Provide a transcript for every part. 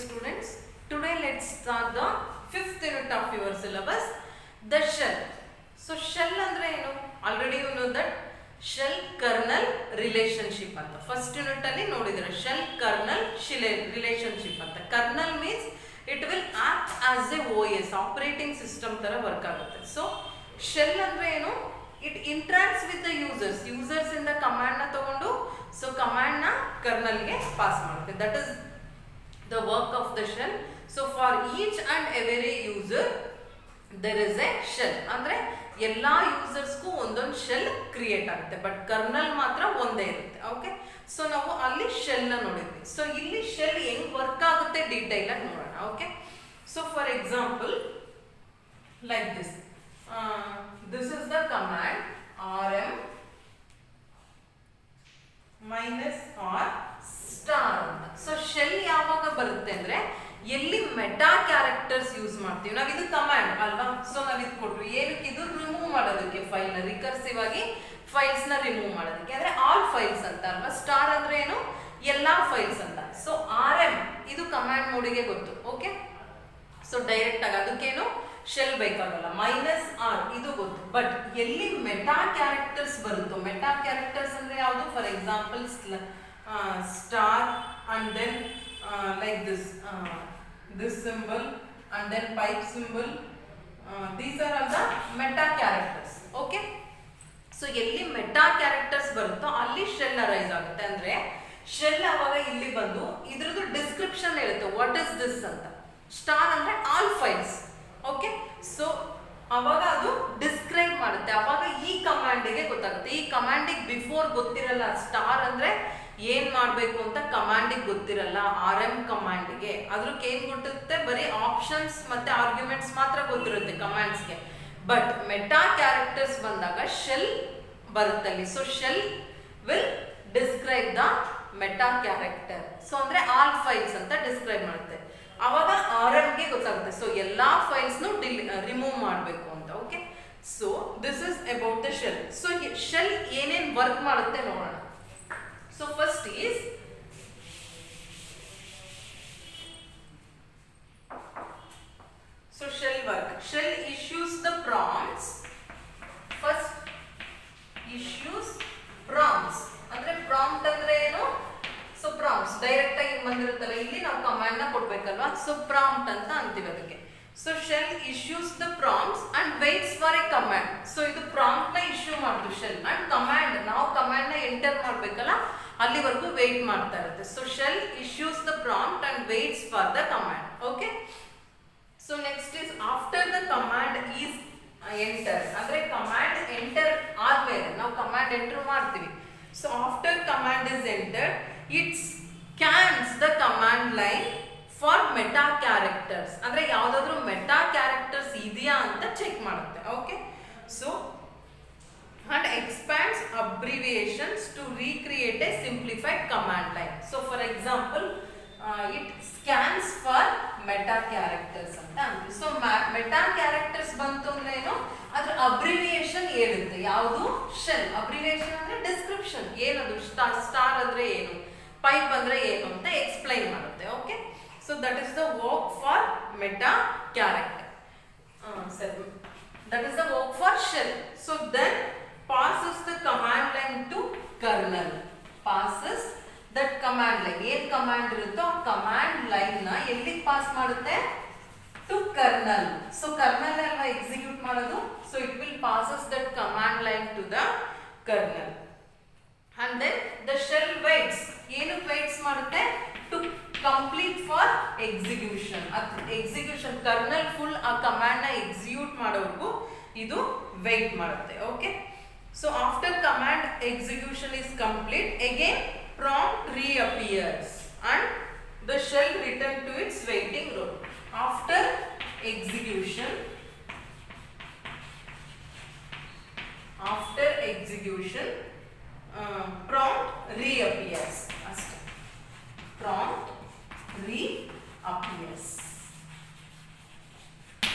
students. Today let's start the 5th unit of your syllabus, the shell. So shell andre enu? Already you know that shell kernel relationship anta. First unit alli nodidire shell kernel relationship anta. Kernel means it will act as a OS, operating system tara work agutte. So shell andre enu? It interacts with the users in the command na tagondu, so command na kernel ge pass ಮಾಡುತ್ತೆ. That is the work of the shell. So for each and every user there is a shell. ಅಂದ್ರೆ ಎಲ್ಲಾ users ಗೂ ಒಂದೊಂದು shell create ಆಗುತ್ತೆ, but kernel ಮಾತ್ರ ಒಂದೇ ಇರುತ್ತೆ. Okay, so ನಾವು ಅಲ್ಲಿ ಶೆಲ್ ನ ನೋಡಿದ್ವಿ. ಸೊ ಇಲ್ಲಿ ಶೆಲ್ ಹೆಂಗ್ ವರ್ಕ್ ಆಗುತ್ತೆ ಡೀಟೇಲ್ ಆಗಿ ನೋಡೋಣ. Okay, so for example like this, this is the command rm minus r star ಅಂತ. ಸೊ ಶೆಲ್ ಯಾವಾಗ ಬರುತ್ತೆ ಅಂದ್ರೆ ಎಲ್ಲಿ ಮೆಟಾ ಕ್ಯಾರೆಕ್ಟರ್ಸ್ ಯೂಸ್ ಮಾಡ್ತೀವಿ ನಾವು. ಇದು ಕಮಾಂಡ್ ಅಲ್ವಾ, ಸೊ ನಾವು ಇದು ಕೊಟ್ವಿ ಏನಕ್ಕೆ? ಇದು ರಿಮೂವ್ ಮಾಡೋದಕ್ಕೆ, ಫೈಲ್ ನ ರಿಕರ್ಸಿವ್ ಆಗಿ ಫೈಲ್ಸ್ ನ ರಿಮೂವ್ ಮಾಡೋದಕ್ಕೆ. ಅಂದ್ರೆ ಆಲ್ ಫೈಲ್ಸ್ ಅಂತ ಅಲ್ವಾ. ಸ್ಟಾರ್ ಅಂದ್ರೆ ಏನು? ಎಲ್ಲಾ ಫೈಲ್ಸ್ ಅಂತ. ಸೊ rm ಇದು ಕಮಾಂಡ್ ಮೋಡಿಗೆ ಗೊತ್ತು. ಓಕೆ, ಸೊ ಡೈರೆಕ್ಟ್ ಆಗಿ ಅದಕ್ಕೇನು ಶೆಲ್ ಬೇಕಾಗಲ್ಲ. ಮೈನಸ್ ಆರ್ ಇದು ಗೊತ್ತು, ಬಟ್ ಎಲ್ಲಿ ಮೆಟಾ ಕ್ಯಾರೆಕ್ಟರ್ಸ್ ಬರುತ್ತೋ, ಮೆಟಾ ಕ್ಯಾರೆಕ್ಟರ್ಸ್ ಅಂದ್ರೆ ಯಾವುದು? For example star and then like this symbol and then pipe symbol, these are all the meta characters. Okay, so ಎಲ್ಲಿ ಮೆಟಾ ಕ್ಯಾರೆಕ್ಟರ್ಸ್ ಬರುತ್ತೋ ಅಲ್ಲಿ ಶೆಲ್ ಅರೈಸ್ ಆಗುತ್ತೆ. ಅಂದ್ರೆ ಶೆಲ್ ಅವಾಗ ಇಲ್ಲಿ ಬಂದು ಇದ್ರದ್ದು ಡಿಸ್ಕ್ರಿಪ್ಷನ್ ಇರುತ್ತೆ, ವಾಟ್ ಇಸ್ ದಿಸ್ ಅಂತ. ಸ್ಟಾರ್ ಅಂದ್ರೆ ಆಲ್ ಫೈಲ್ಸ್. ಓಕೆ, ಸೊ ಅವಾಗ ಅದು ಡಿಸ್ಕ್ರೈಬ್ ಮಾಡುತ್ತೆ. ಅವಾಗ ಈ ಕಮಾಂಡಿಗೆ ಗೊತ್ತಾಗುತ್ತೆ. ಈ ಕಮಾಂಡಿಗೆ ಬಿಫೋರ್ ಗೊತ್ತಿರಲ್ಲ, ಸ್ಟಾರ್ ಅಂದ್ರೆ ಏನ್ ಮಾಡ್ಬೇಕು ಅಂತ ಕಮಾಂಡಿಗೆ ಗೊತ್ತಿರಲ್ಲ. rm ಕಮಾಂಡಿಗೆ ಅದ್ರಕ್ಕೆ ಏನ್ ಗೊತ್ತಿರುತ್ತೆ? ಬರೀ ಆಪ್ಷನ್ಸ್ ಮತ್ತೆ ಆರ್ಗ್ಯುಮೆಂಟ್ಸ್ ಮಾತ್ರ ಗೊತ್ತಿರುತ್ತೆ ಕಮಾಂಡ್ಸ್ಗೆ. ಬಟ್ ಮೆಟಾ ಕ್ಯಾರೆಕ್ಟರ್ಸ್ ಬಂದಾಗ ಶೆಲ್ ಬರುತ್ತಲ್ಲಿ. So shell will describe the meta character. So ಅಂದ್ರೆ ಆಲ್ ಫೈಲ್ಸ್ ಅಂತ ಡಿಸ್ಕ್ರೈಬ್ ಮಾಡುತ್ತೆ. ಅವಾಗ rm ಗೆ ಗೊತ್ತಾಗುತ್ತೆ, ಸೊ ಎಲ್ಲಾ ಫೈಲ್ಸ್ ರಿಮೂವ್ ಮಾಡಬೇಕು ಅಂತ. Okay, so this is about the shell. So shell ಏನೇನ್ ವರ್ಕ್ ಮಾಡುತ್ತೆ ನೋಡೋಣ. So first is shell work. Shell issues the prompts. First issues prompts. ಅಂದ್ರೆ prompt ಅಂದ್ರೆ ಏನು? ಸೊ prompts ಡೈರೆಕ್ಟ್ ಆಗಿ ಬಂದಿರುತ್ತಲ್ಲ, ಇಲ್ಲಿ ನಾವು ಕಮಾಂಡ್ ನ ಕೊಡ್ಬೇಕಲ್ವಾ. ಸೊ prompt ಅಂತ ಅಂತೀವಿ ಅದಕ್ಕೆ. So shell issues the prompts and waits for a command. So ಇದು prompt ನ ಇಶ್ಯೂ ಮಾಡ್ತು ಶೆಲ್, ಅಂಡ್ ಕಮಾಂಡ್ ನಾವು ಕಮಾಂಡ್ ನ ಎಂಟರ್ ಮಾಡ್ಬೇಕಲ್ಲ, ಅಲ್ಲಿವರೆಗೂ ವೇಟ್ ಮಾಡ್ತಾ ಇರುತ್ತೆ. So shell issues the prompt and weights for the command. Okay, so next is after the command is enter. ಅಂದ್ರೆ ಕಮಾಂಡ್ ಎಂಟರ್ ಆದ್ಮೇಲೆ ನಾವು ಕಮಾಂಡ್ ಎಂಟರ್ ಮಾಡ್ತೀವಿ. So after command is enter, it scans the command line for meta characters. ಅಂದ್ರೆ ಯಾವ್ದಾದ್ರು meta characters ಇದೆಯಾ ಅಂತ check ಮಾಡುತ್ತೆ. Okay, so and expands abbreviations to recreate a simplified command line. So for example, it scans for meta characters anta anti. So meta characters bantu andre eno adra abbreviation ಹೇಳುತ್ತೆ. ಯಾವುದು? Shell. abbreviation ಅಂದ್ರೆ description, ಏನದು star ಅಂದ್ರೆ ಏನು, pipe ಅಂದ್ರೆ ಏನು ಅಂತ explain ಮಾಡುತ್ತೆ. Okay, so that is the work for meta character. ಸರಿ, that is the work for shell. So then passes the command line to kernel. Passes that command line. ಏನ್ command ಇರುತ್ತೋ ಆ ಕಮಾಂಡ್ ಲೈನ್ ನ ಎಲ್ಲಿ pass ಮಾಡುತ್ತೆ? To kernel. So kernel ಅಲ್ವಾ execute ಮಾಡೋದು. So it will passes that command line to the kernel. And then the shell waits. ಏನು waits ಮಾಡುತ್ತೆ? To complete for execution. Execution kernel full ಆ command ನ execute ಮಾಡೋವರೆಗೂ ಇದು wait ಮಾಡುತ್ತೆ. Okay, so after command execution is complete, again prompt reappears and the shell return to its waiting role. After execution prompt reappears. Prompt reappears.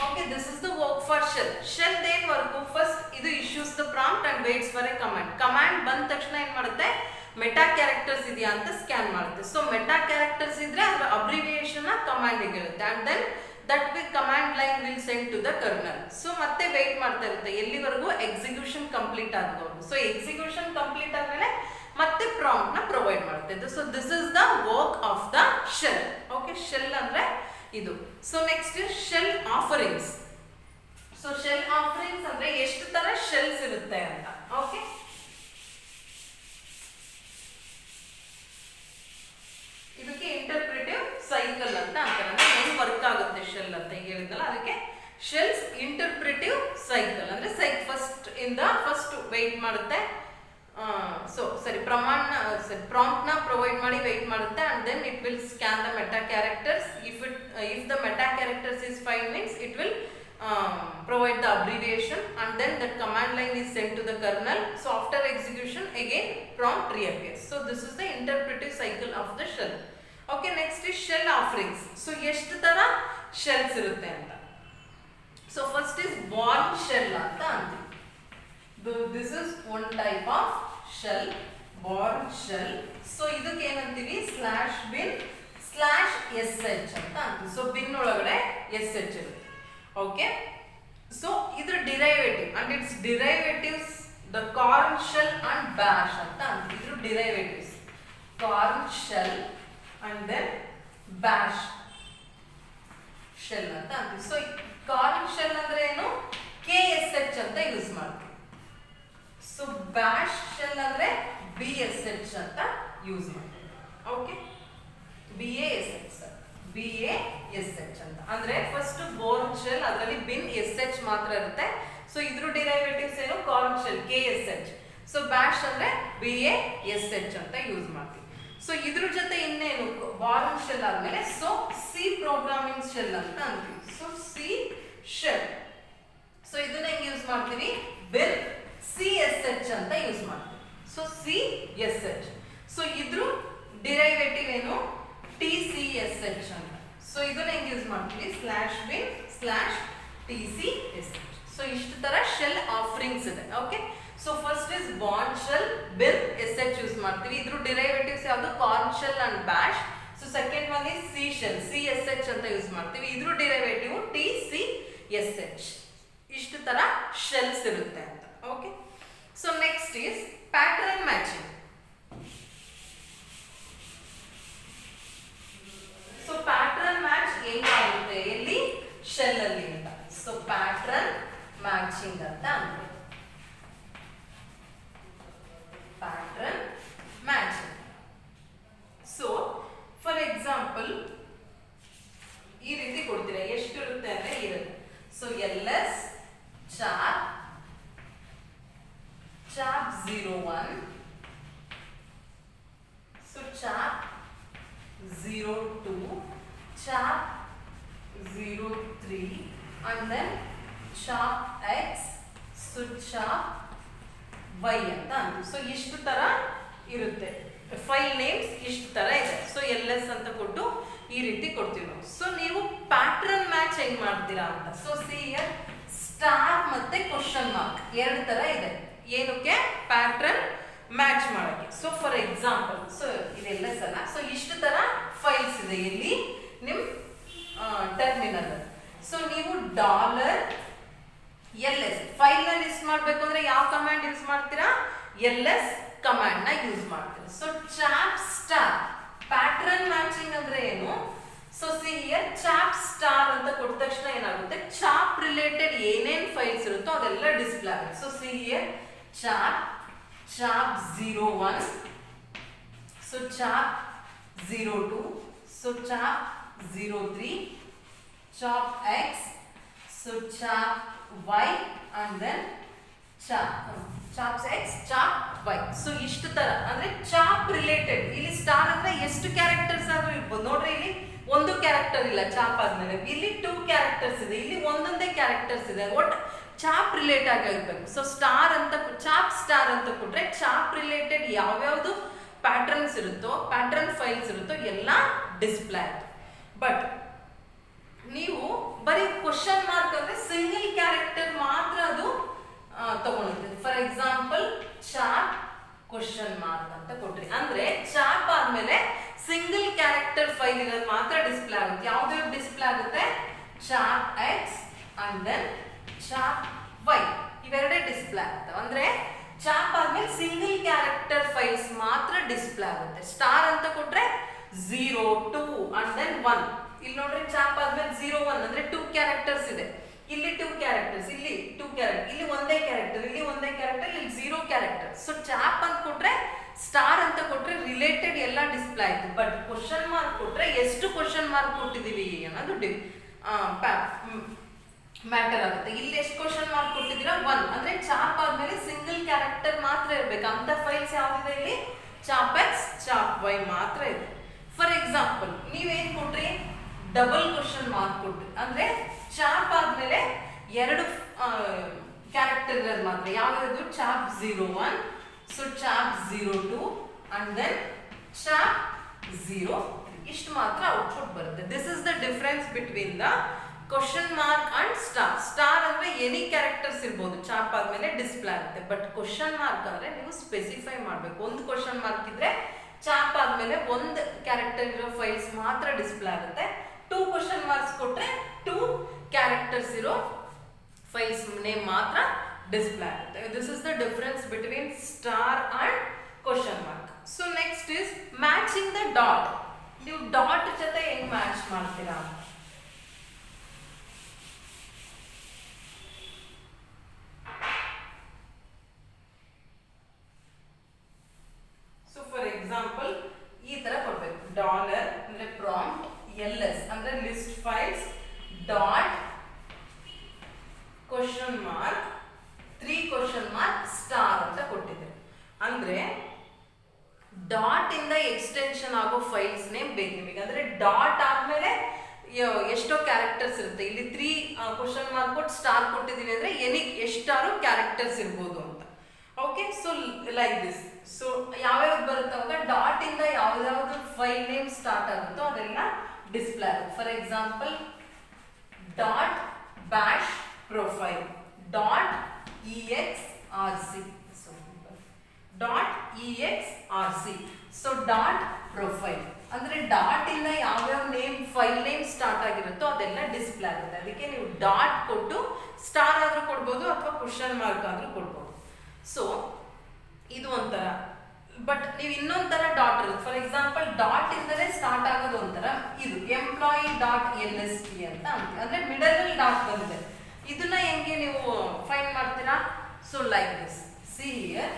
Okay, this is the work for shell. Shell then work first ಇದು issues the prompt and waits for a command. Command ಬಂದ ತಕ್ಷಣ ಏನು ಮಾಡುತ್ತೆ? Meta characters ಇದೆಯಾ ಅಂತ scan ಮಾಡುತ್ತೆ. So meta characters ಇದ್ರೆ ಅದರ ಅಬ್ರಿವಿಯೇಷನ್ ಕಮಾಂಡ್ ಇರುತ್ತೆ and then that command line will send to the kernel. So ಮತ್ತೆ ವೇಟ್ ಮಾಡ್ತಾ ಇರುತ್ತೆ ಎಲ್ಲಿವರೆಗೂ ಎಕ್ಸಿಕ್ಯೂಷನ್ ಕಂಪ್ಲೀಟ್ ಆಗೋದು. ಸೊ ಎಕ್ಸಿಕ್ಯೂಷನ್ ಕಂಪ್ಲೀಟ್ ಆದ್ಮೇಲೆ ಮತ್ತೆ ಪ್ರಾಂಪ್ಟ್ ನ ಪ್ರೊವೈಡ್ ಮಾಡ್ತಿದ್ದು. So this is the work of the shell. Okay, shell ಅಂದ್ರೆ ಇದು. So next shell offerings. So shell offerings ಅಂದ್ರೆ ಎಷ್ಟು ತರ ಶೆಲ್ಸ್ ಇರುತ್ತೆ ಅಂತ. ಓಕೆ, ಇದಕ್ಕೆ ಇಂಟರ್ಪ್ರಿಟಿವ್ ಸೈಕಲ್ ಅಂತ ಅಂತಾರೆ. ಅಂದ್ರೆ ಹೆಂಗ್ ವರ್ಕ್ ಆಗುತ್ತೆ ಶೆಲ್ ಅಂತ ಹೇಳಿದ್ನಲ್ಲ, ಅದಕ್ಕೆ ಶೆಲ್ಸ್ ಇಂಟರ್ಪ್ರಿಟಿವ್ ಸೈಕಲ್ ಅಂದ್ರೆ ಫಸ್ಟ್ ವೆಯ್ಟ್ ಮಾಡುತ್ತೆ. ಸೊ ಸರಿ, ಪ್ರಾಂಪ್ಟ್ ನ ಪ್ರೊವೈಡ್ ಮಾಡಿ ವೆಯ್ಟ್ ಮಾಡುತ್ತೆ and then it will scan the meta characters. If the meta characters is fine means it will provide the abbreviation and then that command line is sent to the kernel. So after execution again prompt reappears. So this is the interpretive cycle of the shell. Okay, next is shell offerings. So ಎಷ್ಟು ತರ shells ಇರುತ್ತೆ ಅಂತ. So first is born shell ಅಂತ ಅಂತೀವಿ. This is one type of shell, born shell. So ಇದಕ್ಕೆ ಏನಂತೀವಿ /bin/sh ಅಂತ ಅಂತೀವಿ. So bin ಒಳಗಡೆ sh ಇರುತ್ತೆ. Okay, so either derivative and its derivatives, the corn shell and bash anta idru derivatives, corn shell and then bash shell anta anti. So corn shell andre enu ksh anta use ಮಾಡ್ತೀವಿ. So bash shell andre bsh anta use ಮಾಡ್ತೀವಿ. Okay, BASH ಅಂತ ಅಂದ್ರೆ first born shell, ಅದರಲ್ಲಿ bin SH ಮಾತ್ರ ಇರುತ್ತೆ. So ಇದ್ರ derivatives ಏನು corn shell KSH. So bash ಅಂದ್ರೆ BASH ಅಂತ ಯೂಸ್ ಮಾಡ್ತೀವಿ. ಸೊ ಇದ್ರ ಜೊತೆ ಇನ್ನೇನು ಬಾರ್ನ್ ಶೆಲ್ ಆದ್ಮೇಲೆ ಸೊ ಸಿ ಪ್ರೋಗ್ರಾಮಿಂಗ್ ಶೆಲ್ ಅಂತ ಅಂತೀವಿ. So C shell. ಸೊ ಇದನ್ನ ಹೆಂಗ್ ಯೂಸ್ ಮಾಡ್ತೀವಿ, ಬಿನ್ CSH ಅಂತ ಯೂಸ್ ಮಾಡ್ತೀವಿ. So CSH. ಸೊ ಇದ್ರ ಡಿರೈವೇಟಿವ್ ಏನು TCSH ಅಂತ. ಸೊ ಇದನ್ನ ಹೆಂಗ್ ಯೂಸ್ ಮಾಡ್ತೀವಿ, /bin/TCSH. ಸೊ ಇಷ್ಟು ತರ ಶೆಲ್ ಆಫರಿಂಗ್ಸ್ ಇದೆ. Okay, so first is Bourne shell, bin SH use ಮಾಡ್ತೀವಿ. ಇದ್ರ ಡಿರೈವೇಟಿವ್ಸ್ ಯಾವುದು Korn shell and bash. So second one is C shell, CSH ಅಂತ ಯೂಸ್ ಮಾಡ್ತೀವಿ. ಇದ್ರ ಡಿರೈವೇಟಿವ್ TCSH. ಇಷ್ಟು ತರ ಶೆಲ್ಸ್ ಇರುತ್ತೆ ಅಂತ. Okay, so next is pattern matching. So pattern match ಹೆಂಗಾಗುತ್ತೆ ಎಲ್ಲಿ, ಶೆಲ್ ಅಲ್ಲಿ ಅಂತ. ಸೊ ಪ್ಯಾಟರ್ನ್ ಮ್ಯಾಚಿಂಗ್ ಅಂತ ಅಂದ್ರೆ pattern matching. So for example ಈ ರೀತಿ ಕೊಡ್ತೀರಾ, ಎಷ್ಟು ಇರುತ್ತೆ ಅಂದ್ರೆ ಇರುತ್ತೆ. So LS chop 01, so chap 02, chap 03 and then chap X, so chap Y ಅಂತ ಅಂತೀವಿ. ಸೊ ಇಷ್ಟು ತರ ಇರುತ್ತೆ, ಫೈಲ್ ನೇಮ್ಸ್ ಇಷ್ಟು ತರ ಇದೆ. ಸೊ LS ಅಂತ ಕೊಟ್ಟು ಈ ರೀತಿ ಕೊಡ್ತೀವಿ ನಾವು. ಸೊ ನೀವು ಪ್ಯಾಟರ್ನ್ ಮ್ಯಾಚ್ ಹೆಂಗ್ ಮಾಡ್ತೀರಾ ಅಂತ. ಸೊ ಸ್ಟಾರ್ ಮತ್ತೆ ಕ್ವಶನ್ ಮಾರ್ಕ್ ಎರಡು ತರ ಇದೆ. ಏನಕ್ಕೆ, ಪ್ಯಾಟರ್ನ್ ಮ್ಯಾಚ್ ಮಾಡಕ್ಕೆ. ಸೊ ಫಾರ್ ಎಕ್ಸಾಂಪಲ್, ಸೊ ಇದೆಲ್ಲ ಸಲ ಸೊ ಇಷ್ಟು ತರ ಫೈಲ್ಸ್ ಇದೆ ಇಲ್ಲಿ ನಿಮ್ ಟರ್ಮಿನಲ್. ಸೊ ನೀವು $LS ಫೈಲ್ ನ ಲಿಸ್ಟ್ ಮಾಡಬೇಕು ಅಂದ್ರೆ ಯಾವ ಕಮಾಂಡ್ ಯೂಸ್ ಮಾಡ್ತೀರಾ, LS ಕಮಾಂಡ್ ನ ಯೂಸ್ ಮಾಡ್ತೀರಾ. So chop star pattern matching ಅಂದ್ರೆ ಏನು. ಸೊ ಚಾಪ್ ಸ್ಟಾರ್ ಅಂತ ಕೊಟ್ಟ ತಕ್ಷಣ ಏನಾಗುತ್ತೆ, ಚಾಪ್ ರಿಲೇಟೆಡ್ ಏನೇನ್ ಫೈಲ್ಸ್ ಇರುತ್ತೋ ಅದೆಲ್ಲ ಡಿಸ್ಪ್ಲೇ ಆಗುತ್ತೆ. So chop 01, so chap 02, so chap 03, chap X, so chap Y and then chaps X, chap Y. So ಇಷ್ಟು ತರ ಅಂದ್ರೆ ಚಾಪ್ ರಿಲೇಟೆಡ್. ಇಲ್ಲಿ ಸ್ಟಾರ್ ಅಂದ್ರೆ ಎಷ್ಟು ಕ್ಯಾರೆಕ್ಟರ್ಸ್ ಆದ್ರೂ ಇರ್ಬೋದು. ನೋಡ್ರಿ ಇಲ್ಲಿ ಒಂದು ಕ್ಯಾರೆಕ್ಟರ್ ಇಲ್ಲ ಚಾಪ್ ಆದ್ಮೇಲೆ, ಇಲ್ಲಿ 2 ಕ್ಯಾರೆಕ್ಟರ್ಸ್ ಇದೆ, ಇಲ್ಲಿ ಒಂದೊಂದೇ ಕ್ಯಾರೆಕ್ಟರ್ಸ್ ಇದೆ. ಒಟ್ಟು ಚಾಪ್ ರಿಲೇಟ್ ಆಗಿರ್ಬೇಕು. ಸೊ ಚಾಪ್ ಸ್ಟಾರ್ ಅಂತ ಕೊಟ್ರೆ ಚಾಪ್ ರಿಲೇಟೆಡ್ ಯಾವ್ಯಾವ್ದು ಪ್ಯಾಟರ್ನ್ಸ್ ಇರುತ್ತೋ, ಪ್ಯಾಟರ್ನ್ ಫೈಲ್ಸ್ ಇರುತ್ತೋ ಎಲ್ಲ ಡಿಸ್ಪ್ಲೇ ಆಯ್ತು. ಬಟ್ ನೀವು ಬರೀ ಕ್ವಶನ್ ಮಾರ್ಕ್ ಅಂದ್ರೆ ಸಿಂಗಲ್ ಕ್ಯಾರೆಕ್ಟರ್ ಮಾತ್ರ ಅದು ತಗೊಳುತ್ತೆ. For example chop question mark ಅಂತ ಕೊಟ್ರಿ. ಅಂದ್ರೆ ಚಾಪ್ ಆದ್ಮೇಲೆ ಸಿಂಗಲ್ ಕ್ಯಾರೆಕ್ಟರ್ ಫೈಲ್ ಇರೋದು ಮಾತ್ರ ಡಿಸ್ಪ್ಲೇ ಆಗುತ್ತೆ. ಯಾವ್ದು ಡಿಸ್ಪ್ಲೇ ಆಗುತ್ತೆ? Chap X and then chap Y, ಇವೆರಡೇ ಡಿಸ್ಪ್ಲೇ ಆಗುತ್ತೆ. ಅಂದ್ರೆ ಚಾಪ್ ಆದ್ಮೇಲೆ ಸಿಂಗಲ್ ಕ್ಯಾರೆಕ್ಟರ್ ಫೈಲ್ಸ್ ಮಾತ್ರ ಡಿಸ್ಪ್ಲೇ ಆಗುತ್ತೆ. ಸ್ಟಾರ್ ಅಂತ ಕೊಟ್ರೆ 0, 2 ಅಂಡ್ ದೆನ್ 1. ಇಲ್ಲಿ ನೋಡ್ರಿ ಚಾಪ್ ಆದ್ಮೇಲೆ 0, 1 ಅಂದ್ರೆ 2 ಕ್ಯಾರೆಕ್ಟರ್ಸ್ ಇದೆ. ಇಲ್ಲಿ 2 ಕ್ಯಾರೆಕ್ಟರ್ಸ್, ಇಲ್ಲಿ 2 ಕ್ಯಾರೆಕ್ಟರ್, ಇಲ್ಲಿ ಒಂದೇ ಕ್ಯಾರೆಕ್ಟರ್, ಇಲ್ಲಿ ಒಂದೇ ಕ್ಯಾರೆಕ್ಟರ್, ಇಲ್ಲಿ 0 ಕ್ಯಾರೆಕ್ಟರ್. ಸೊ ಚಾಪ್ ಅಂತ ಕೊಟ್ರೆ, ಸ್ಟಾರ್ ಅಂತ ಕೊಟ್ರೆ ರಿಲೇಟೆಡ್ ಎಲ್ಲ ಡಿಸ್ಪ್ಲೇ ಆಯ್ತು. ಬಟ್ ಕ್ವಶನ್ ಮಾರ್ಕ್ ಕೊಟ್ರೆ ಎಷ್ಟು ಕ್ವಶನ್ ಮಾರ್ಕ್ ಕೊಟ್ಟಿದೀವಿ ಅನ್ನೋದು ಮ್ಯಾಟರ್ ಆಗುತ್ತೆ. ಇಲ್ಲಿ ಎಷ್ಟು ಕ್ವಶನ್ ಮಾರ್ಕ್ ಕೊಟ್ಟಿದ್ದೀರಾ? 1. ಅಂದ್ರೆ ಚಾಪ್ ಆದ್ಮೇಲೆ ಸಿಂಗಲ್ ಕ್ಯಾರೆಕ್ಟರ್ ಮಾತ್ರ ಇರ್ಬೇಕು. ಅಂತ ಫೈಲ್ಸ್ ಯಾವ್ದಿದೆ ಇಲ್ಲಿ? ಚಾಪ್ ಎಕ್ಸ್, ಚಾಪ್ ವೈ ಮಾತ್ರ ಇದೆ. ಫಾರ್ ಎಕ್ಸಾಂಪಲ್ ನೀವೇನ್ ಕೊಟ್ರಿ? ಡಬಲ್ ಕ್ವಶನ್ ಮಾರ್ಕ್ ಕೊಟ್ರಿ. ಅಂದ್ರೆ ಚಾಪ್ ಆದ್ಮೇಲೆ 2 ಕ್ಯಾರೆಕ್ಟರ್ ಇರೋದು ಮಾತ್ರ. ಯಾವ್ದು? Chap 01, so chap 02 and then chap 03. ಇಷ್ಟು ಮಾತ್ರ ಔಟ್ಪುಟ್ ಬರುತ್ತೆ. This is the difference between the question mark and star. Star ಅಂದ್ರೆ ಎನಿ ಕ್ಯಾರೆಕ್ಟರ್ಸ್ ಇರ್ಬೋದು, ಚಾಪ್ ಆದ್ಮೇಲೆ ಡಿಸ್ಪ್ಲೇ ಆಗುತ್ತೆ. ಬಟ್ ಕ್ವಶನ್ ಮಾರ್ಕ್ ಅಂದ್ರೆ ನೀವು ಸ್ಪೆಸಿಫೈ ಮಾಡಬೇಕು. ಒಂದು ಕ್ವಶನ್ ಮಾರ್ಕ್ ಇದ್ರೆ ಚಾಪ್ ಆದ್ಮೇಲೆ ಒಂದು ಕ್ಯಾರೆಕ್ಟರ್ ಇರೋ ಫೈಲ್ಸ್ ಮಾತ್ರ ಡಿಸ್ಪ್ಲೇ ಆಗುತ್ತೆ. 2 ಕ್ವಶನ್ ಮಾರ್ಕ್ಸ್ ಕೊಟ್ರೆ 2 ಕ್ಯಾರೆಕ್ಟರ್ಸ್ ಇರೋ ಫೈಲ್ಸ್ ನೇಮ್ ಮಾತ್ರ ಡಿಸ್ಪ್ಲೇ ಆಗುತ್ತೆ. This is the difference between star and question mark. So next is matching the dot. ನೀವು ಡಾಟ್ ಜೊತೆ ಹೆಂಗ್ ಮ್ಯಾಚ್ ಮಾಡ್ತೀರಾ? ಎಕ್ಸಾಂಪಲ್ ಈ ತರ ಕೊಡ್ಬೇಕು. ಡಾಲರ್ ಅಂದ್ರೆ ಪ್ರಾಂಪ್ಟ್, ಎಲ್ಎಸ್ ಅಂದ್ರೆ list files, dot question mark 3 question mark star ಅಂತ ಕೊಟ್ಟಿದ್ದಾರೆ. ಅಂದ್ರೆ ಡಾಟ್ ಇಂದ ಎಕ್ಸ್ಟೆನ್ಷನ್ ಆಗೋ ಫೈಲ್ಸ್ ನೇಮ್ ಬೇಕು ನಿಮಗೆ. ಅಂದ್ರೆ ಡಾಟ್ ಆದ್ಮೇಲೆ ಎಷ್ಟೋ ಕ್ಯಾರೆಕ್ಟರ್ಸ್ ಇರುತ್ತೆ. ಇಲ್ಲಿ 3 ಕ್ವಶನ್ ಮಾರ್ಕ್ ಕೊಟ್ಟು ಸ್ಟಾರ್ ಕೊಟ್ಟಿದ್ದೀವಿ ಅಂದ್ರೆ ಎಷ್ಟಾರು ಕ್ಯಾರೆಕ್ಟರ್ಸ್ ಇರ್ಬೋದು ಅಂತ. Okay, so like this. So ಯಾವ್ಯಾವ್ದು ಬರುತ್ತೆ ಅವಾಗ ಡಾಟ್ ಇಂದ ಯಾವ್ದಾವ್ದು ಫೈಲ್ ನೇಮ್ ಸ್ಟಾರ್ಟ್ ಆಗುತ್ತೋ ಅದೆಲ್ಲ ಡಿಸ್ಪ್ಲೇ ಆಗುತ್ತೆ. For example dot bash profile, dot exrc, dot exrc. So dot profile ಅಂದ್ರೆ ಡಾಟ್ ಇಂದ ಯಾವ್ಯಾವ ನೇಮ್ ಫೈಲ್ ನೇಮ್ ಸ್ಟಾರ್ಟ್ ಆಗಿರುತ್ತೋ ಅದೆಲ್ಲ ಡಿಸ್ಪ್ಲೇ ಆಗುತ್ತೆ. ಅದಕ್ಕೆ ನೀವು ಡಾಟ್ ಕೊಟ್ಟು ಸ್ಟಾರ್ ಆದ್ರೂ ಕೊಡ್ಬೋದು ಅಥವಾ ಕ್ವಶನ್ ಮಾರ್ಕ್ ಆದ್ರೂ ಕೊಡ್ಬೋದು. ಸೊ ಇದು ಒಂಥರ. ಬಟ್ ನೀವು ಇನ್ನೊಂಥರ ಡಾಟ್ ಇರುತ್ತೆ. ಫಾರ್ ಎಕ್ಸಾಂಪಲ್ ಡಾಟ್ ಇಂದಲೇ ಸ್ಟಾರ್ಟ್ ಆಗೋದು ಒಂಥರ. ಇದು ಎಂಪ್ಲಾಯಿ ಡಾಟ್ LST ಅಂತ ಅಂತೀವಿ. ಅಂದ್ರೆ ಮಿಡಲ್ ಅಲ್ಲಿ ಡಾಟ್ ಬಂದಿದೆ. ಇದನ್ನ ಹೆಂಗೆ ನೀವು ಫೈಂಡ್ ಮಾಡ್ತೀರಾ? So like this, see here,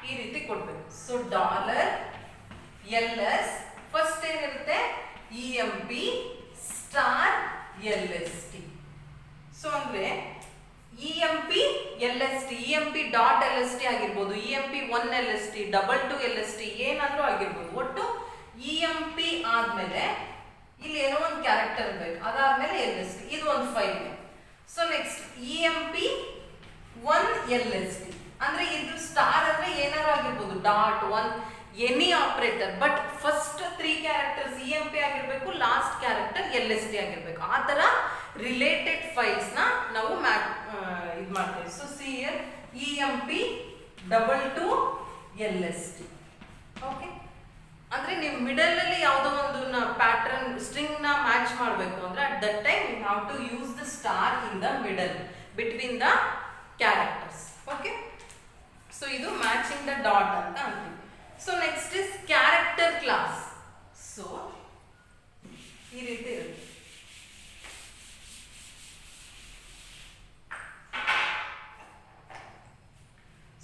ಈ ರೀತಿ ಕೊಡ್ಬೇಕು. ಸೊ ಡಾಲರ್ LS ಫಸ್ಟ್ ಏನಿರುತ್ತೆ? EMP star LST. ಸೊ ಅಂದ್ರೆ EMP LST, EMP dot LST ಆಗಿರ್ಬೋದು, EMP 1 LST, 2 LST ಏನಾದ್ರೂ ಆಗಿರ್ಬೋದು. ಒಟ್ಟು EMP ಆದ್ಮೇಲೆ ಇಲ್ಲಿ ಏನೋ ಒಂದು ಕ್ಯಾರೆಕ್ಟರ್ ಬೇಕು, ಅದಾದ್ಮೇಲೆ LST, ಇದು ಒಂದು file. So next EMP 1 LST ಅಂದ್ರೆ ಇದು ಸ್ಟಾರ್ ಅಂದ್ರೆ ಏನಾದ್ರು ಆಗಿರ್ಬೋದು, dot 1 any operator. But first 3 characters EMP ಆಗಿರ್ಬೇಕು, ಲಾಸ್ಟ್ ಕ್ಯಾರೆಕ್ಟರ್ LST ಆಗಿರ್ಬೇಕು. ಆ ತರ ರಿಲೇಟೆಡ್ ಫೈಲ್ಸ್ ನ ನಾವು ಇದು ಮಾಡ್ತೇವೆ. So see here EMP 2 LST. Okay, ಅಂದ್ರೆ ನೀವು ಮಿಡಲ್ ಅಲ್ಲಿ ಯಾವುದೋ ಒಂದು ಪ್ಯಾಟರ್ನ್ ಸ್ಟ್ರಿಂಗ್ ನ ಮ್ಯಾಚ್ ಮಾಡಬೇಕು ಅಂದ್ರೆ at that time you have to use the star in the middle between the characters. Okay, so ಇದು ಮ್ಯಾಚಿಂಗ್ ದ ಡಾಟ್ ಅಂತ ಅಂತೀವಿ. So next is character class. So ಈ ರೀತಿ ಇರುತ್ತೆ.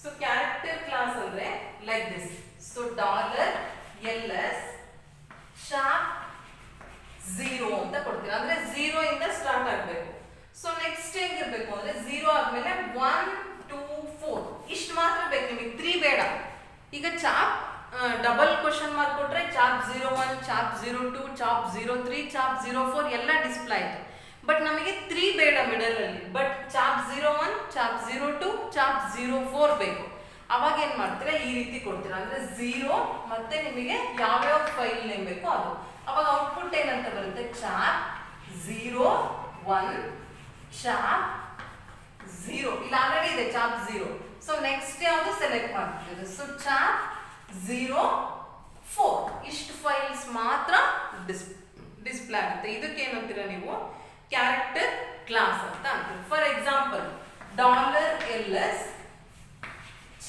ಸೊ ಕ್ಯಾರೆಕ್ಟರ್ ಕ್ಲಾಸ್ ಅಂದ್ರೆ like this. So dollar LS sharp 0 ಅಂತ ಕೊಡ್ತೀರಾ. ಅಂದ್ರೆ 0 ಇಂದ ಸ್ಟಾರ್ಟ್ ಆಗಬೇಕು. ಸೊ ನೆಕ್ಸ್ಟ್ ಹೆಂಗಿರ್ಬೇಕು ಅಂದ್ರೆ 0 ಆದ್ಮೇಲೆ 1 2 4 ಇಷ್ಟು ಮಾತ್ರ ಬೇಕು ನಿಮಗೆ, 3 ಬೇಡ. ಈಗ ಚಾಪ್ ಡಬಲ್ ಕ್ವಶನ್ ಮಾರ್ಕ್ ಕೊಟ್ರೆ ಚಾಪ್ 01, ಚಾಪ್ 02, ಚಾಪ್ 03, ಚಾಪ್ 04 ಎಲ್ಲ ಡಿಸ್ಪ್ಲೇ ಆಯ್ತು. ಬಟ್ ನಮಗೆ 3 ಬೇಡ ಮಿಡಲ್ ಅಲ್ಲಿ. ಬಟ್ ಚಾಪ್ 01, ಚಾಪ್ 02, ಚಾಪ್ 04 ಬೇಕು. ಅವಾಗ ಏನ್ ಮಾಡ್ತೀರಾ? ಈ ರೀತಿ ಕೊಡ್ತೀರಾ. ಅಂದ್ರೆ 0 ಮತ್ತೆ ನಿಮಗೆ ಯಾವ್ಯಾವ ಫೈಲ್ ನೇಮ್ ಬೇಕೋ ಅದು. ಅವಾಗ ಔಟ್ಪುಟ್ ಏನಂತ ಬರುತ್ತೆ? Chop 01 chop 0. ಇಲ್ಲಿ ಆಲ್ರೆಡಿ ಇದೆ ಚಾಪ್ 0. ಸೊ ನೆಕ್ಸ್ಟ್ ಯಾವುದು ಸೆಲೆಕ್ಟ್ ಮಾಡ್ತಿದ್ದೀವಿ. ಸೊ ಚಾಪ್ 04 ಇಷ್ಟು ಫೈಲ್ಸ್ ಮಾತ್ರ ಡಿಸ್ಪ್ಲೇ ಆಗುತ್ತೆ. ಇದಕ್ಕೆ ಏನಂತೀರಾ ನೀವು ಕ್ಯಾರೆಕ್ಟರ್ ಕ್ಲಾಸ್ ಅಂತ ಅಂತೀವಿ. ಫಾರ್ ಎಕ್ಸಾಂಪಲ್ $ls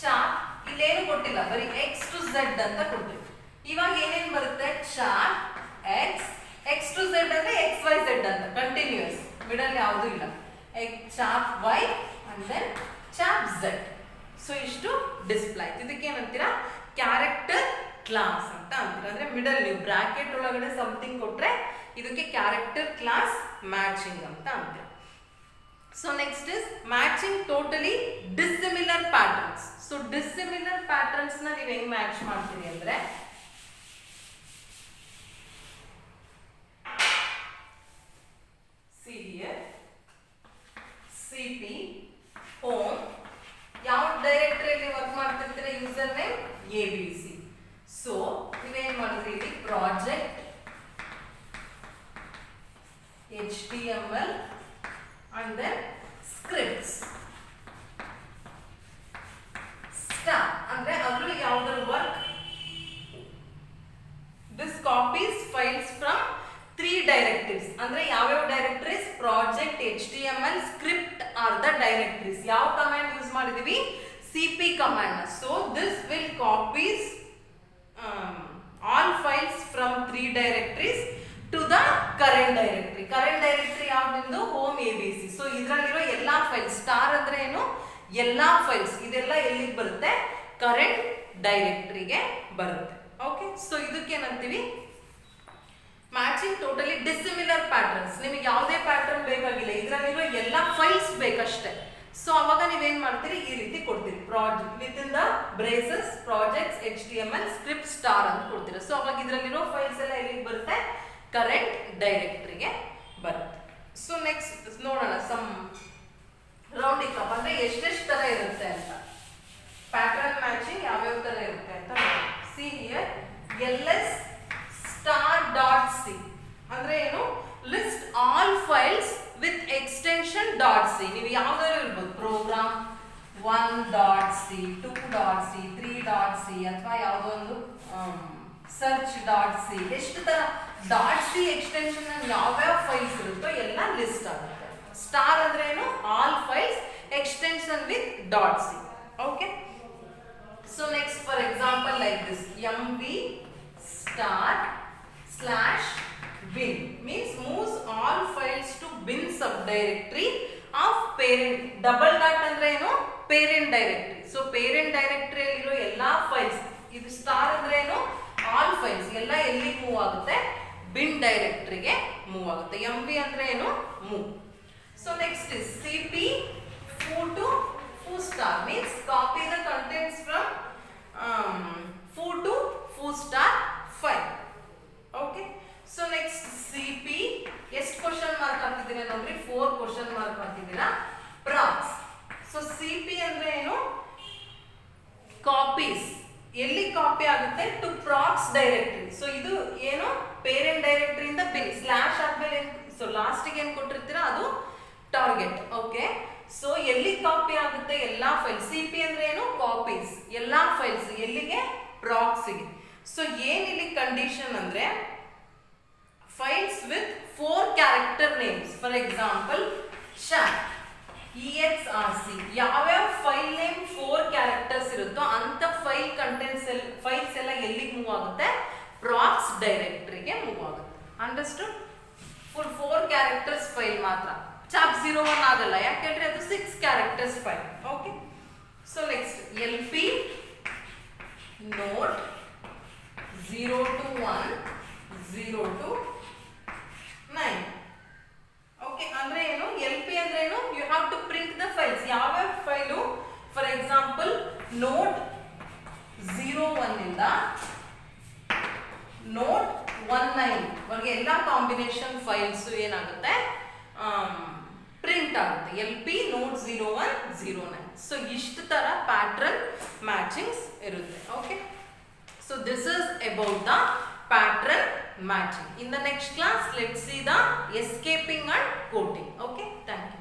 ಚಾಪ್ ಇಲ್ಲೇನು ಕೊಟ್ಟಿಲ್ಲ, ಬರೀ x to z ಅಂತ ಕೊಟ್ಟಿವಿ. ಇವಾಗ ಏನೇನು ಬರುತ್ತೆ ಚಾಪ್ x to z ಅಂದ್ರೆ xyz ಅಂತ ಕಂಟಿನ್ಯೂಸ್, ಮಿಡಲ್ ಯಾವುದು ಇಲ್ಲ. Chap y and then chap z. So ಇಷ್ಟು ಡಿಸ್ಪ್ಲೇ ಆಯ್ತು. ಇದಕ್ಕೆ ಏನಂತೀರಾ ಕ್ಯಾರೆಕ್ಟರ್ ಕ್ಲಾಸ್ ಅಂತ ಅಂತೀರಾ. ಅಂದ್ರೆ ಮಿಡಲ್ ನೀವು ಬ್ರಾಕೆಟ್ ಒಳಗಡೆ ಸಮಥಿಂಗ್ ಕೊಟ್ರೆ ಇದಕ್ಕೆ ಕ್ಯಾರೆಕ್ಟರ್ ಕ್ಲಾಸ್ ಮ್ಯಾಚಿಂಗ್ ಅಂತ ಅಂತೀರಾ. So next is matching totally dissimilar patterns. So dissimilar patterns ನ ನೀವು ಹೆಂಗ್ ಮ್ಯಾಚ್ ಮಾಡ್ತೀರಿ ಅಂದ್ರೆ CP ಹೋಮ್ ಯಾವ ಡೈರೆಕ್ಟರಿಯಲ್ಲಿ ವರ್ಕ್ ಮಾಡ್ತಿರ್ತೀರ ಯೂಸರ್ ನೇಮ್ ABC. ಸೊ ನೀವೇನ್ ಮಾಡಿದ್ರಿ ಇಲ್ಲಿ project HTML and then scripts start ಅಂದ್ರೆ ಅದರಲ್ಲಿ ಯಾವುದರ work this copies files from 3 directives. ಅಂದ್ರೆ ಯಾವ್ಯಾವ ಡೈರೆಕ್ಟರೀಸ್ project HTML script are the directories. ಯಾವ ಕಮಾಂಡ್ ಯೂಸ್ ಮಾಡಿದೀವಿ CP ಕಮಾಂಡ್. So this will copies all files from 3 directories to the current directory. current directory ಯಾವ್ದು ಹೋಮ್ ABC. ಸೊ ಇದರಲ್ಲಿರೋ ಎಲ್ಲಾ files star ಅಂದ್ರೆ ಏನು ಎಲ್ಲಾ ಫೈಲ್ಸ್ ಇದೆಲ್ಲ ಎಲ್ಲಿಗೆ ಬರುತ್ತೆ ಕರೆಂಟ್ ಡೈರೆಕ್ಟರಿಗೆ ಬರುತ್ತೆ. ಓಕೆ, ಸೊ ಇದಕ್ಕೆ ಏನಂತೀವಿ ಮ್ಯಾಚಿಂಗ್ ಟೋಟಲಿ ಡಿಸ್ಸಿಮಿಲರ್ ಪ್ಯಾಟರ್ನ್ಸ್. ನಿಮಗೆ ಯಾವುದೇ ಪ್ಯಾಟರ್ನ್ ಬೇಕಾಗಿಲ್ಲ, ಇದರಲ್ಲಿರೋ ಎಲ್ಲಾ ಫೈಲ್ಸ್ ಬೇಕಷ್ಟೇ. ಸೊ ಅವಾಗ ನೀವೇನ್ ಮಾಡ್ತೀರಿ ಈ ರೀತಿ ಕೊಡ್ತೀರಿ project with in the braces projects HTML script star ಅಂತ ಕೊಡ್ತೀರಾ. ಸೊ ಅವಾಗ ಇದರಲ್ಲಿರೋ ಫೈಲ್ಸ್ ಎಲ್ಲ ಎಲ್ಲಿಗೆ ಬರುತ್ತೆ ಕರೆಂಟ್ ಡೈರೆಕ್ಟರಿಗೆ ಬರುತ್ತೆ. ಸೊ ನೆಕ್ಸ್ಟ್ ನೋಡೋಣ ಸಮ್ ರೌಂಡಿಂಗ್ ಅಪ್ ಅಂದ್ರೆ ಎಷ್ಟೆಷ್ಟು ತರ ಇರುತ್ತೆ ಅಂತ ಪ್ಯಾಟರ್ನ್ ಮ್ಯಾಚಿಂಗ್ ಯಾವ್ಯಾವ ತರ ಇರುತ್ತೆ ಅಂತ ಸಿ ಹಿಯರ್ ls star.c ಅಂದ್ರೆ ಏನು list all files with extension .c. ನೀವು ಯಾವ್ದಾದ್ರು ಇರ್ಬೋದು ಪ್ರೋಗ್ರಾಮ್ 1.c 2.c 3.c ಅಥವಾ ಯಾವುದೋ ಒಂದು search.c ಎಷ್ಟು ತರ .c ಎಕ್ಸ್ಟೆನ್ಷನ್ ಯಾವ್ಯಾವ ಫೈಲ್ಸ್ ಇರುತ್ತೋ ಎಲ್ಲ ಲಿಸ್ಟ್ ಆಗುತ್ತೆ. ಸ್ಟಾರ್ ಅಂದ್ರೆ ಏನು all files extension with .c. Okay, so next for example like this mv star/bin means moves all files to bin subdirectory of parent. Double dot ಅಂದ್ರೆ ಏನು ಪೇರೆಂಟ್ ಡೈರೆಕ್ಟರಿ. ಸೊ ಪೇರೆಂಟ್ ಡೈರೆಕ್ಟರಿಯಲ್ಲಿರೋ ಎಲ್ಲಾ files, ಇದು star ಅಂದ್ರೆ ಏನು all files ಎಲ್ಲ ಎಲ್ಲಿ move ಆಗುತ್ತೆ bin ಡೈರೆಕ್ಟರಿಗೆ move ಆಗುತ್ತೆ. mv ಅಂದ್ರೆ ಏನು move. So next is cp foo to foo star means copy the contents from foo to foo star file. Okay, so next cp ಎಷ್ಟು ಕ್ವಶನ್ ಮಾರ್ಕ್ ಹಾಕಿದ್ದೀರಾ ನೋಡ್ರಿ 4 question mark ಹಾಕಿದ್ದೀರಾ. props. So cp ಅಂದ್ರೆ ಏನು copies ಎಲ್ಲಿ copy ಆಗುತ್ತೆ to ಪ್ರಾಕ್ಸ್ directory. So ಇದು ಏನು ಪೇರೆಂಟ್ ಡೈರೆಕ್ಟರಿ ಇಂದ ಬಿನ್ ಸ್ಲಾಶ್ ಆದ್ಮೇಲೆ ಸೊ ಲಾಸ್ಟಿಗೆ ಏನ್ ಕೊಟ್ಟಿರ್ತೀರಾ ಅದು ಟಾರ್ಗೆಟ್. ಓಕೆ, ಸೊ ಎಲ್ಲಿ ಕಾಪಿ ಆಗುತ್ತೆ ಎಲ್ಲಾ ಫೈಲ್ಸ್. ಸಿ ಪಿ ಅಂದ್ರೆ ಏನು ಕಾಪೀಸ್ ಎಲ್ಲಾ ಫೈಲ್ಸ್ ಎಲ್ಲಿಗೆ ಪ್ರಾಕ್ಸಿಗೆ. ಸೊ ಏನ್ ಇಲ್ಲಿ ಕಂಡೀಷನ್ ಅಂದ್ರೆ files with 4 character names. For example chap EXRC ಯಾವ್ಯಾವ ಫೈಲ್ ನೇಮ್ 4 ಕ್ಯಾರೆಕ್ಟರ್ಸ್ ಇರುತ್ತೋ ಅಂತ ಫೈಲ್ ಕಂಟೆಂಟ್ಸ್ ಫೈಲ್ಸ್ ಎಲ್ಲ ಎಲ್ಲಿಗೆ ಮೂವ್ ಆಗುತ್ತೆ ಪ್ರಾಕ್ಸ್ ಡೈರೆಕ್ಟರಿಗೆ ಮೂವ್ ಆಗುತ್ತೆ. ಅಂಡರ್ಸ್ಟುಡ್? ಫುಲ್ 4 ಕ್ಯಾರೆಕ್ಟರ್ಸ್ ಫೈಲ್ ಮಾತ್ರ. ಚಾಪ್ 01 ಆಗಲ್ಲ, ಯಾಕೆಂದ್ರೆ ಅದು 6 characters file. Okay, so next LP not 0 to 1 0 to 9. Okay, ಅಂದ್ರೆ ಏನು LP ಅಂದ್ರೆ ಏನು you have to print the files. ಯಾವ್ಯಾವ ಫೈಲು ಫಾರ್ ಎಕ್ಸಾಂಪಲ್ ನೋಟ್ 01 ಇಂದ ನೋಟ್ 19 ವರೆಗೆ ಎಲ್ಲ ಕಾಂಬಿನೇಷನ್ ಫೈಲ್ಸ್ ಏನಾಗುತ್ತೆ ಪ್ರಿಂಟ್ ಆಗುತ್ತೆ. LP note 01 09. ಸೊ ಇಷ್ಟು ತರ ಪ್ಯಾಟರ್ನ್ ಮ್ಯಾಚಿಂಗ್ಸ್ ಇರುತ್ತೆ. Okay, so this is about the pattern matching. In the next class let's see the escaping and quoting. Okay, thank you.